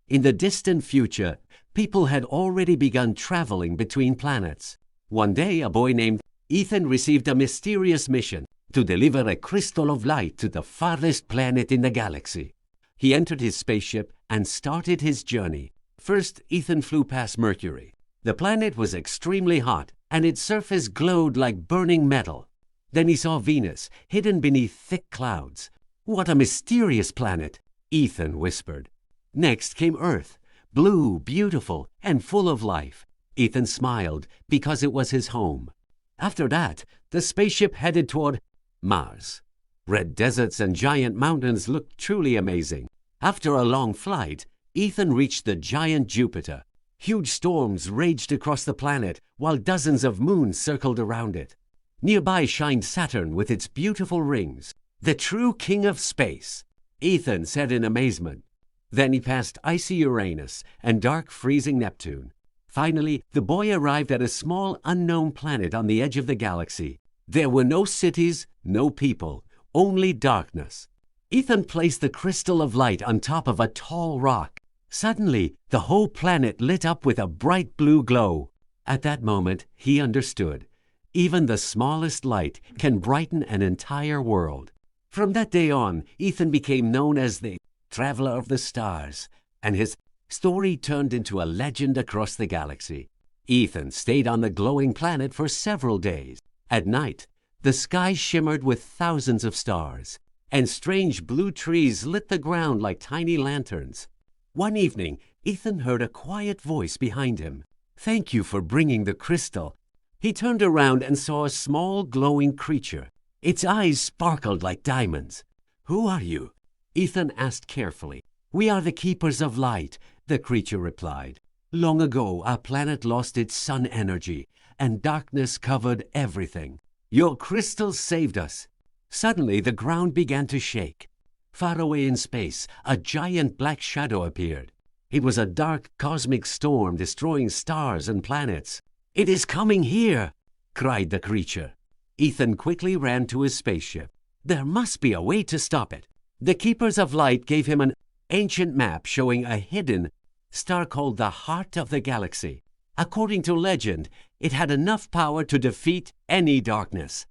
In the distant future, people had already begun traveling between planets. One day, a boy named Ethan received a mysterious mission to deliver a crystal of light to the farthest planet in the galaxy. He entered his spaceship and started his journey. First, Ethan flew past Mercury. The planet was extremely hot, and its surface glowed like burning metal. Then he saw Venus, hidden beneath thick clouds. "What a mysterious planet," Ethan whispered. Next came Earth, blue, beautiful, and full of life. Ethan smiled because it was his home. After that, the spaceship headed toward Mars. Red deserts and giant mountains looked truly amazing. After a long flight, Ethan reached the giant Jupiter. Huge storms raged across the planet while dozens of moons circled around it. Nearby shined Saturn with its beautiful rings. "The true king of space," Ethan said in amazement. Then he passed icy Uranus and dark, freezing Neptune. Finally, the boy arrived at a small, unknown planet on the edge of the galaxy. There were no cities, no people, only darkness. Ethan placed the crystal of light on top of a tall rock. Suddenly, the whole planet lit up with a bright blue glow. At that moment, he understood. Even the smallest light can brighten an entire world. From that day on, Ethan became known as the Traveler of the Stars, and his story turned into a legend across the galaxy. Ethan stayed on the glowing planet for several days. At night, the sky shimmered with thousands of stars, and strange blue trees lit the ground like tiny lanterns. One evening, Ethan heard a quiet voice behind him. "Thank you for bringing the crystal." He turned around and saw a small glowing creature. Its eyes sparkled like diamonds. "Who are you?" Ethan asked carefully. "We are the Keepers of Light," the creature replied. "Long ago, our planet lost its sun energy, and darkness covered everything. Your crystal saved us." Suddenly, the ground began to shake. Far away in space, a giant black shadow appeared. It was a dark cosmic storm destroying stars and planets. "It is coming here!" cried the creature. Ethan quickly ran to his spaceship. There must be a way to stop it. The Keepers of Light gave him an ancient map showing a hidden star called the Heart of the Galaxy. According to legend, it had enough power to defeat any darkness.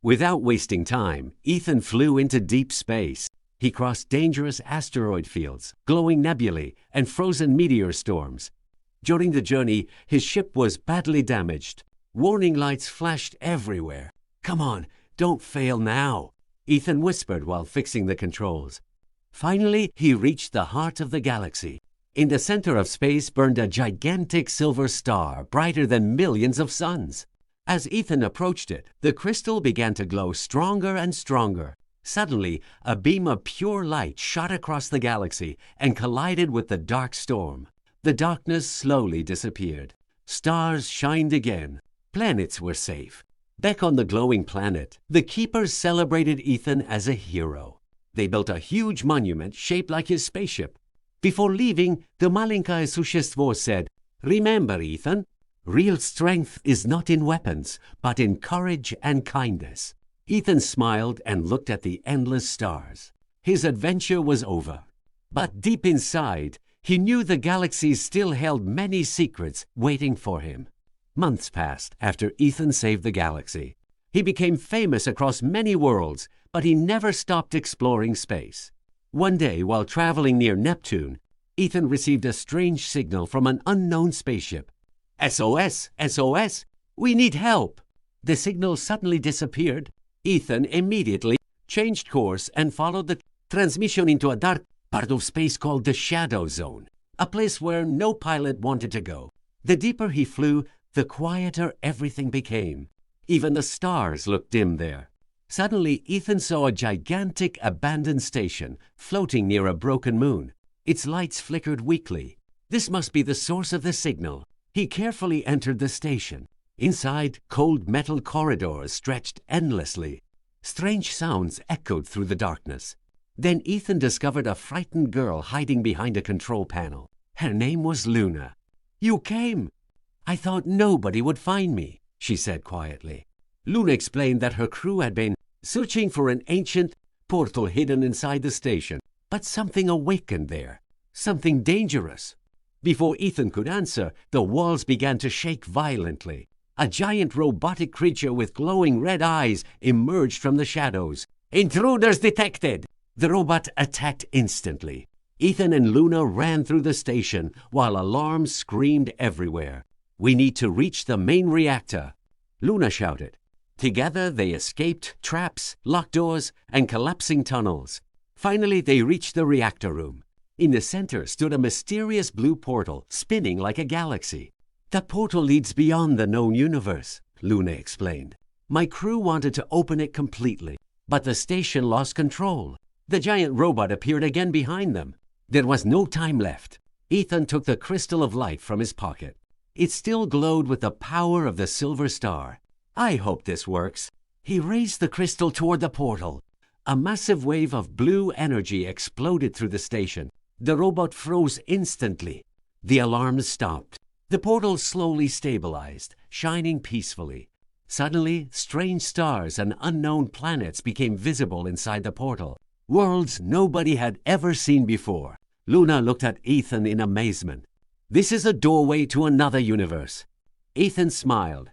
Without wasting time, Ethan flew into deep space. He crossed dangerous asteroid fields, glowing nebulae, and frozen meteor storms. During the journey, his ship was badly damaged. Warning lights flashed everywhere. "Come on, don't fail now," Ethan whispered while fixing the controls. Finally, he reached the heart of the galaxy. In the center of space burned a gigantic silver star, brighter than millions of suns. As Ethan approached it, the crystal began to glow stronger and stronger. Suddenly, a beam of pure light shot across the galaxy and collided with the dark storm. The darkness slowly disappeared. Stars shined again. Planets were safe. Back on the glowing planet, the Keepers celebrated Ethan as a hero. They built a huge monument shaped like his spaceship. Before leaving, the Malenkaya Sущество said, "Remember, Ethan, real strength is not in weapons, but in courage and kindness." Ethan smiled and looked at the endless stars. His adventure was over. But deep inside, he knew the galaxy still held many secrets waiting for him. Months passed after Ethan saved the galaxy. He became famous across many worlds, but he never stopped exploring space. One day, while traveling near Neptune, Ethan received a strange signal from an unknown spaceship. "SOS! SOS! We need help!" The signal suddenly disappeared. Ethan immediately changed course and followed the transmission into a dark part of space called the Shadow Zone, a place where no pilot wanted to go. The deeper he flew, the quieter everything became. Even the stars looked dim there. Suddenly, Ethan saw a gigantic abandoned station floating near a broken moon. Its lights flickered weakly. This must be the source of the signal. He carefully entered the station. Inside, cold metal corridors stretched endlessly. Strange sounds echoed through the darkness. Then Ethan discovered a frightened girl hiding behind a control panel. Her name was Luna. "You came!" "I thought nobody would find me," she said quietly. Luna explained that her crew had been searching for an ancient portal hidden inside the station, but something awakened there. Something dangerous. Before Ethan could answer, the walls began to shake violently. A giant robotic creature with glowing red eyes emerged from the shadows. Intruders detected! The robot attacked instantly. Ethan and Luna ran through the station while alarms screamed everywhere. We need to reach the main reactor, Luna shouted. Together they escaped traps, locked doors, and collapsing tunnels. Finally they reached the reactor room. In the center stood a mysterious blue portal, spinning like a galaxy. That portal leads beyond the known universe, Luna explained. My crew wanted to open it completely, but the station lost control. The giant robot appeared again behind them. There was no time left. Ethan took the crystal of light from his pocket. It still glowed with the power of the silver star. I hope this works. He raised the crystal toward the portal. A massive wave of blue energy exploded through the station. The robot froze instantly. The alarms stopped. The portal slowly stabilized, shining peacefully. Suddenly, strange stars and unknown planets became visible inside the portal. Worlds nobody had ever seen before. Luna looked at Ethan in amazement. This is a doorway to another universe. Ethan smiled.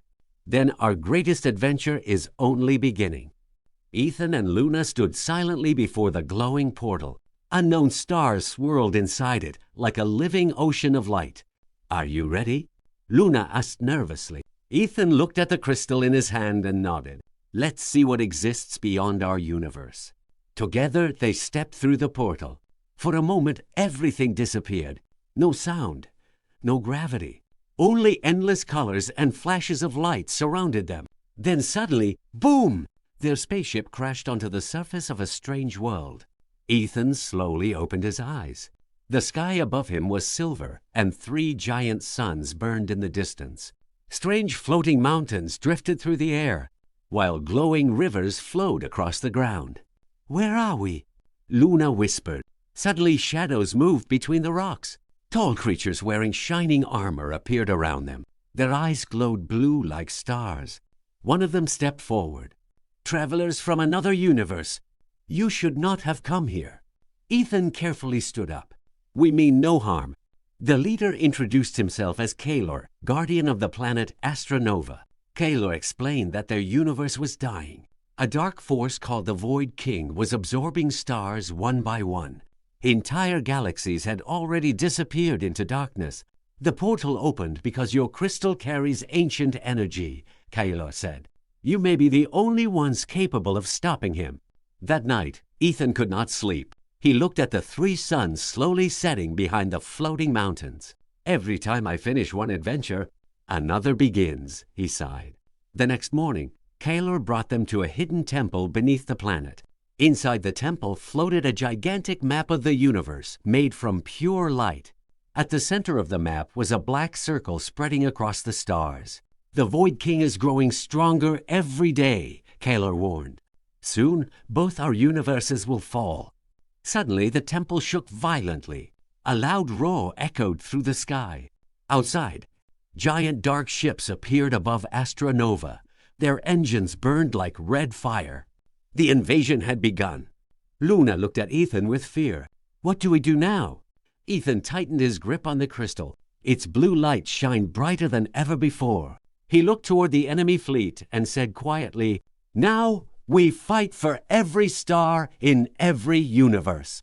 Then our greatest adventure is only beginning. Ethan and Luna stood silently before the glowing portal. Unknown stars swirled inside it like a living ocean of light. Are you ready? Luna asked nervously. Ethan looked at the crystal in his hand and nodded. Let's see what exists beyond our universe. Together they stepped through the portal. For a moment everything disappeared. No sound, no gravity. Only endless colors and flashes of light surrounded them. Then suddenly, boom! Their spaceship crashed onto the surface of a strange world. Ethan slowly opened his eyes. The sky above him was silver, and 3 giant suns burned in the distance. Strange floating mountains drifted through the air, while glowing rivers flowed across the ground. Where are we? Luna whispered. Suddenly shadows moved between the rocks. Tall creatures wearing shining armor appeared around them. Their eyes glowed blue like stars. One of them stepped forward. Travelers from another universe, you should not have come here. Ethan carefully stood up. We mean no harm. The leader introduced himself as Kaylor, guardian of the planet Astra Nova. Kaylor explained that their universe was dying. A dark force called the Void King was absorbing stars one by one. Entire galaxies had already disappeared into darkness. The portal opened because your crystal carries ancient energy, Kaylor said. You may be the only ones capable of stopping him. That night, Ethan could not sleep. He looked at the 3 suns slowly setting behind the floating mountains. Every time I finish one adventure, another begins, he sighed. The next morning, Kaylor brought them to a hidden temple beneath the planet. Inside the temple floated a gigantic map of the universe made from pure light. At the center of the map was a black circle spreading across the stars. The Void King is growing stronger every day, Kaylor warned. Soon, both our universes will fall. Suddenly, the temple shook violently. A loud roar echoed through the sky. Outside, giant dark ships appeared above Astra Nova. Their engines burned like red fire. The invasion had begun. Luna looked at Ethan with fear. What do we do now? Ethan tightened his grip on the crystal. Its blue light shined brighter than ever before. He looked toward the enemy fleet and said quietly, Now we fight for every star in every universe.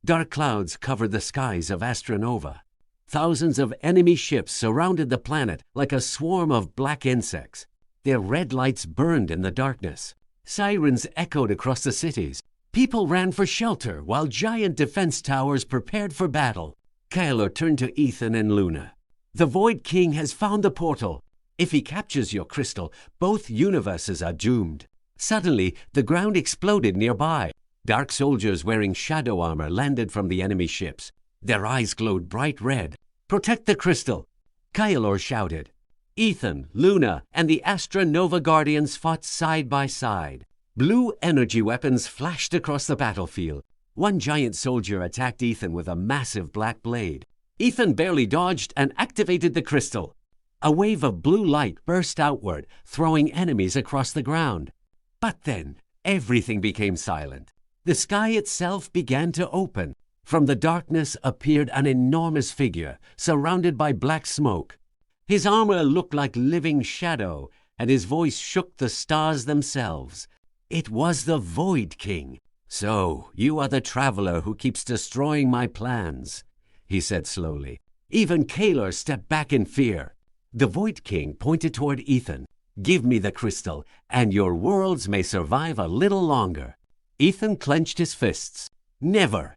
Dark clouds covered the skies of Astra Nova. Thousands of enemy ships surrounded the planet like a swarm of black insects. Their red lights burned in the darkness. Sirens echoed across the cities. People ran for shelter while giant defense towers prepared for battle. Kaylor turned to Ethan and Luna. The Void King has found the portal. If he captures your crystal, both universes are doomed. Suddenly, the ground exploded nearby. Dark soldiers wearing shadow armor landed from the enemy ships. Their eyes glowed bright red. Protect the crystal! Kaylor shouted. Ethan, Luna, and the Astra Nova Guardians fought side by side. Blue energy weapons flashed across the battlefield. One giant soldier attacked Ethan with a massive black blade. Ethan barely dodged and activated the crystal. A wave of blue light burst outward, throwing enemies across the ground. But then, everything became silent. The sky itself began to open. From the darkness appeared an enormous figure, surrounded by black smoke. His armor looked like living shadow, and his voice shook the stars themselves. It was the Void King. "So, you are the traveler who keeps destroying my plans," he said slowly. Even Kaylor stepped back in fear. The Void King pointed toward Ethan. "Give me the crystal, and your worlds may survive a little longer." Ethan clenched his fists. "Never!"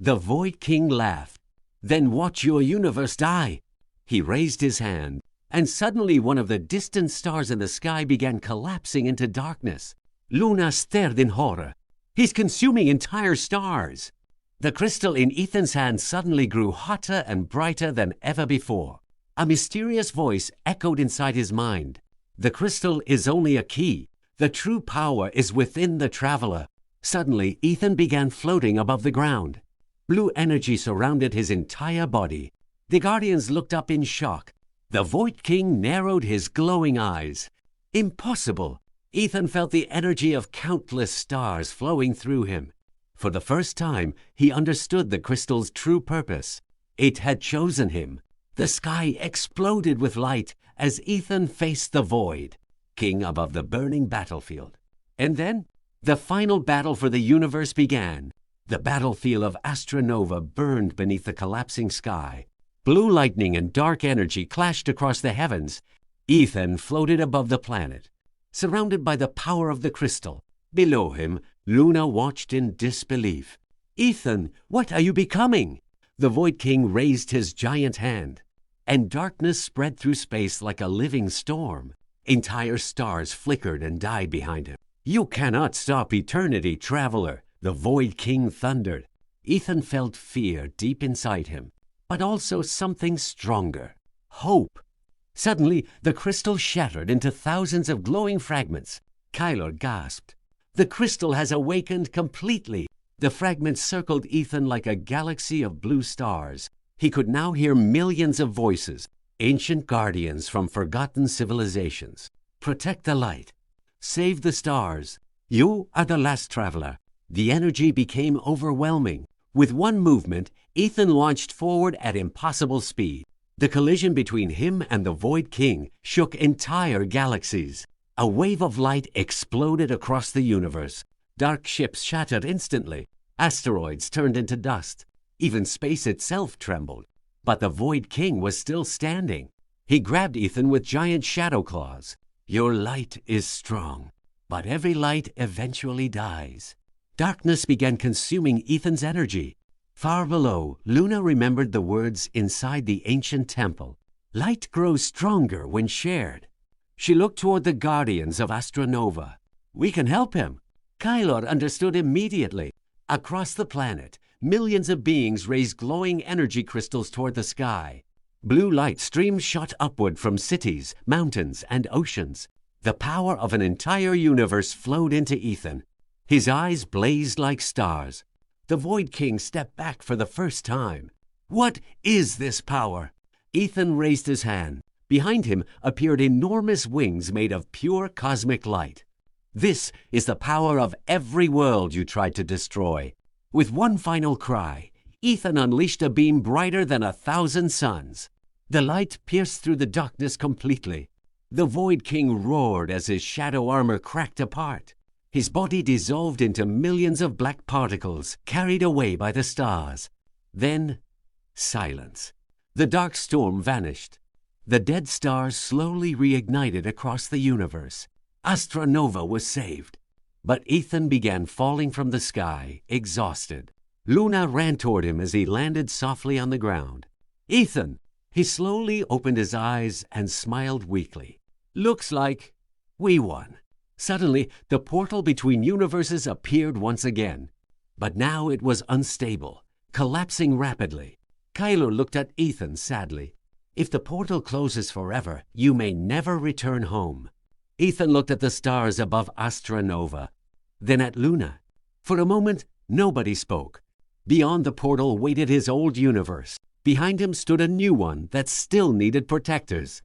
The Void King laughed. "Then watch your universe die." He raised his hand, and suddenly one of the distant stars in the sky began collapsing into darkness. Luna stared in horror. "He's consuming entire stars." The crystal in Ethan's hand suddenly grew hotter and brighter than ever before. A mysterious voice echoed inside his mind. "The crystal is only a key. The true power is within the traveler." Suddenly, Ethan began floating above the ground. Blue energy surrounded his entire body. The Guardians looked up in shock. The Void King narrowed his glowing eyes. Impossible! Ethan felt the energy of countless stars flowing through him. For the first time, he understood the crystal's true purpose. It had chosen him. The sky exploded with light as Ethan faced the Void King above the burning battlefield. And then, the final battle for the universe began. The battlefield of Astra Nova burned beneath the collapsing sky. Blue lightning and dark energy clashed across the heavens. Ethan floated above the planet, surrounded by the power of the crystal. Below him, Luna watched in disbelief. "Ethan, what are you becoming?" The Void King raised his giant hand, and darkness spread through space like a living storm. Entire stars flickered and died behind him. "You cannot stop eternity, traveler," the Void King thundered. Ethan felt fear deep inside him, but also something stronger: hope. Suddenly, the crystal shattered into thousands of glowing fragments. Kyler gasped. "The crystal has awakened completely." The fragments circled Ethan like a galaxy of blue stars. He could now hear millions of voices, ancient guardians from forgotten civilizations. "Protect the light. Save the stars. You are the last traveler." The energy became overwhelming. With one movement, Ethan launched forward at impossible speed. The collision between him and the Void King shook entire galaxies. A wave of light exploded across the universe. Dark ships shattered instantly. Asteroids turned into dust. Even space itself trembled. But the Void King was still standing. He grabbed Ethan with giant shadow claws. "Your light is strong, but every light eventually dies." Darkness began consuming Ethan's energy. Far below, Luna remembered the words inside the ancient temple. "Light grows stronger when shared." She looked toward the guardians of Astra Nova. "We can help him." Kylor understood immediately. Across the planet, millions of beings raised glowing energy crystals toward the sky. Blue light streams shot upward from cities, mountains, and oceans. The power of an entire universe flowed into Ethan. His eyes blazed like stars. The Void King stepped back for the first time. "What is this power?" Ethan raised his hand. Behind him appeared enormous wings made of pure cosmic light. "This is the power of every world you tried to destroy." With one final cry, Ethan unleashed a beam brighter than 1,000 suns. The light pierced through the darkness completely. The Void King roared as his shadow armor cracked apart. His body dissolved into millions of black particles, carried away by the stars. Then, silence. The dark storm vanished. The dead stars slowly reignited across the universe. Astra Nova was saved. But Ethan began falling from the sky, exhausted. Luna ran toward him as he landed softly on the ground. "Ethan!" He slowly opened his eyes and smiled weakly. "Looks like we won." Suddenly, the portal between universes appeared once again. But now it was unstable, collapsing rapidly. Kyler looked at Ethan sadly. "If the portal closes forever, you may never return home." Ethan looked at the stars above Astra Nova, then at Luna. For a moment, nobody spoke. Beyond the portal waited his old universe. Behind him stood a new one that still needed protectors.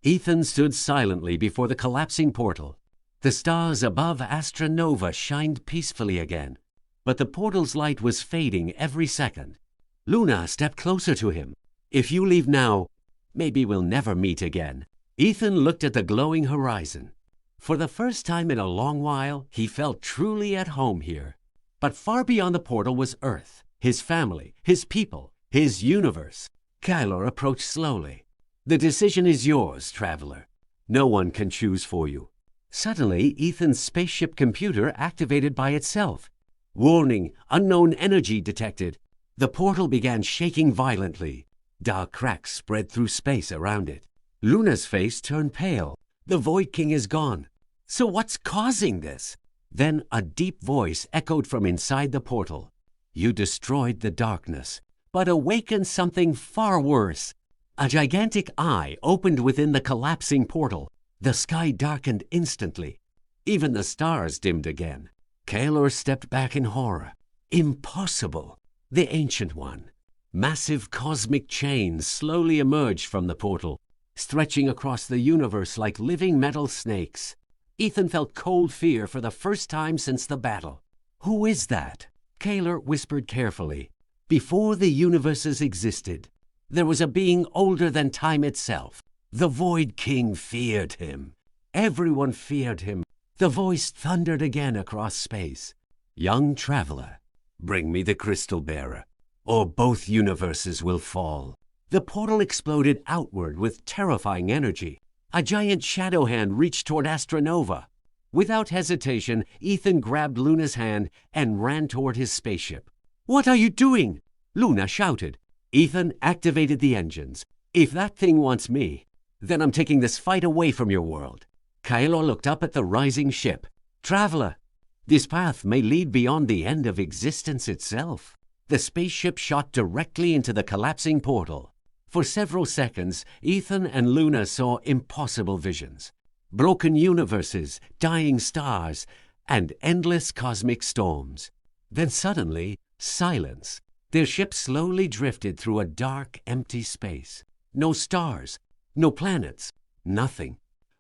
Ethan stood silently before the collapsing portal. The stars above Astra Nova shined peacefully again, but the portal's light was fading every second. Luna stepped closer to him. If you leave now, maybe we'll never meet again. Ethan looked at the glowing horizon. For the first time in a long while, he felt truly at home here. But far beyond the portal was Earth, his family, his people, his universe. Kyler approached slowly. The decision is yours, traveler. No one can choose for you. Suddenly, Ethan's spaceship computer activated by itself. Warning, unknown energy detected. The portal began shaking violently. Dark cracks spread through space around it. Luna's face turned pale. The Void King is gone. So what's causing this? Then a deep voice echoed from inside the portal. You destroyed the darkness, but awakened something far worse. A gigantic eye opened within the collapsing portal. The sky darkened instantly. Even the stars dimmed again. Kaelor stepped back in horror. Impossible! The Ancient One. Massive cosmic chains slowly emerged from the portal, stretching across the universe like living metal snakes. Ethan felt cold fear for the first time since the battle. Who is that? Kaelor whispered carefully. Before the universes existed, there was a being older than time itself. The Void King feared him. Everyone feared him. The voice thundered again across space. Young traveler, bring me the crystal bearer, or both universes will fall. The portal exploded outward with terrifying energy. A giant shadow hand reached toward Astra Nova. Without hesitation, Ethan grabbed Luna's hand and ran toward his spaceship. What are you doing? Luna shouted. Ethan activated the engines. If that thing wants me, then I'm taking this fight away from your world. Kylo looked up at the rising ship. Traveler, this path may lead beyond the end of existence itself. The spaceship shot directly into the collapsing portal. For several seconds, Ethan and Luna saw impossible visions. Broken universes, dying stars, and endless cosmic storms. Then suddenly, silence. Their ship slowly drifted through a dark, empty space. No stars, no planets, nothing.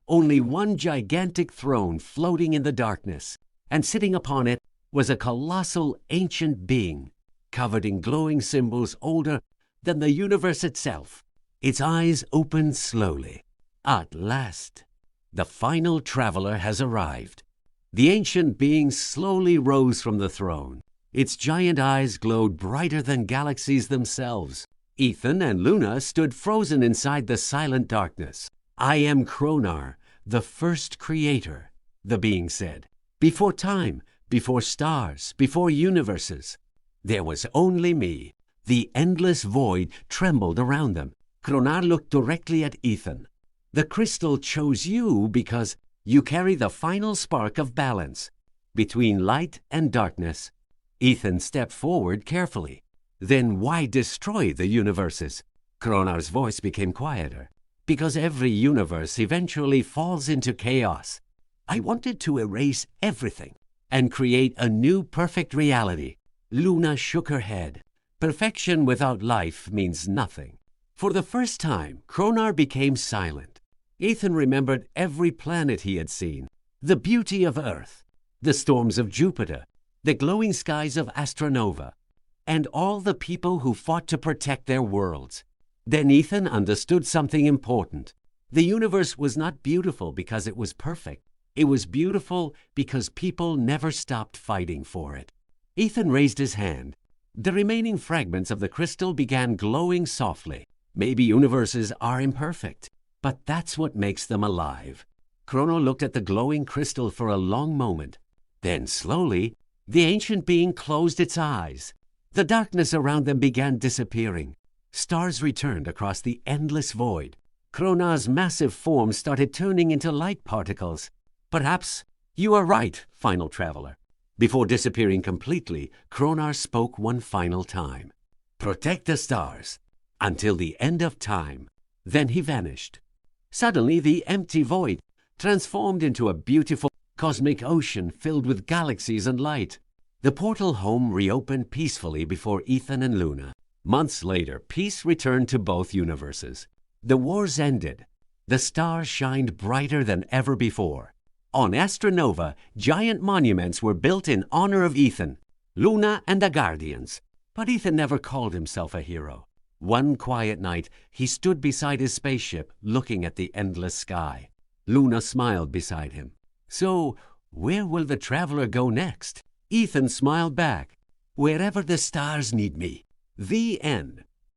Only one gigantic throne floating in the darkness, and sitting upon it was a colossal ancient being, covered in glowing symbols older than the universe itself. Its eyes opened slowly. At last, the final traveler has arrived. The ancient being slowly rose from the throne. Its giant eyes glowed brighter than galaxies themselves. Ethan and Luna stood frozen inside the silent darkness. I am Kronar, the first creator, the being said. Before time, before stars, before universes, there was only me. The endless void trembled around them. Kronar looked directly at Ethan. The crystal chose you because you carry the final spark of balance between light and darkness. Ethan stepped forward carefully. Then why destroy the universes? Kronar's voice became quieter. Because every universe eventually falls into chaos. I wanted to erase everything and create a new perfect reality. Luna shook her head. Perfection without life means nothing. For the first time, Kronar became silent. Ethan remembered every planet he had seen, the beauty of Earth, the storms of Jupiter, the glowing skies of Astra Nova, and all the people who fought to protect their worlds. Then Ethan understood something important. The universe was not beautiful because it was perfect. It was beautiful because people never stopped fighting for it. Ethan raised his hand. The remaining fragments of the crystal began glowing softly. Maybe universes are imperfect, but that's what makes them alive. Chrono looked at the glowing crystal for a long moment. Then slowly, the ancient being closed its eyes. The darkness around them began disappearing. Stars returned across the endless void. Kronar's massive form started turning into light particles. Perhaps you are right, final traveler. Before disappearing completely, Kronar spoke one final time. Protect the stars until the end of time. Then he vanished. Suddenly, the empty void transformed into a beautiful cosmic ocean filled with galaxies and light. The portal home reopened peacefully before Ethan and Luna. Months later, peace returned to both universes. The wars ended. The stars shined brighter than ever before. On Astra Nova, giant monuments were built in honor of Ethan, Luna, and the Guardians. But Ethan never called himself a hero. One quiet night, he stood beside his spaceship, looking at the endless sky. Luna smiled beside him. "So, where will the traveler go next?" Ethan smiled back. "Wherever the stars need me." The end.